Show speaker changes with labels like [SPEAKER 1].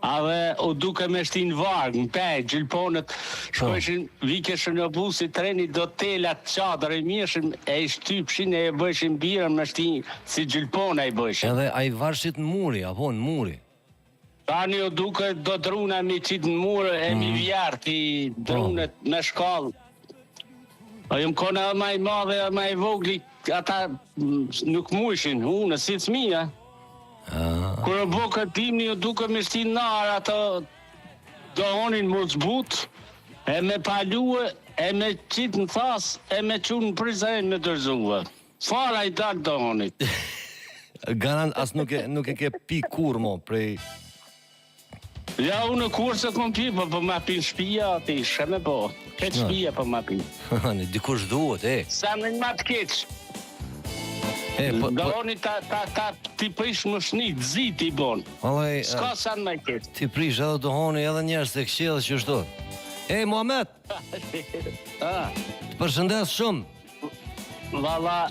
[SPEAKER 1] Ave u duke me shtin varg, në pej, gjilponët, shkojshin vikeshin në busit, treni do telat, qadër e mjeshim, e i shtypshin e e bëjshin birën me shtin, si gjilpona i bëjshin.
[SPEAKER 2] Edhe a i varshit në muri, apo në muri?
[SPEAKER 1] Tani u duke do druna mi qitë në murë, e mi vjarti drunet me shkallë. A jëmë kone e maj madhe, e maj vogli, ata nuk mujshin, unë, si të mija. Kërë në bo këtë dimni, u duke me shtin narë, ato dohonin mu zbut, e me paluë, e me qitë në thas, e me qunë në prizajnë me dërzuve. Fara i dalë dohonit.
[SPEAKER 2] Garant, as nuk e ke pi kur mo, prej...
[SPEAKER 1] Ja, unë kur se kom pi, po ma pi në shpia, ati, sheme po. Këtë shpia po ma pi.
[SPEAKER 2] Dikush duhet,
[SPEAKER 1] Sa në ma të keqë. Dohoni ta ti prish më shnit, zi ti bon. Ska sa në ma keqë.
[SPEAKER 2] Ti prish edhe dohoni edhe njerës të kështjelë që shto. Muhamet! Të përshëndes shumë.
[SPEAKER 1] Valla...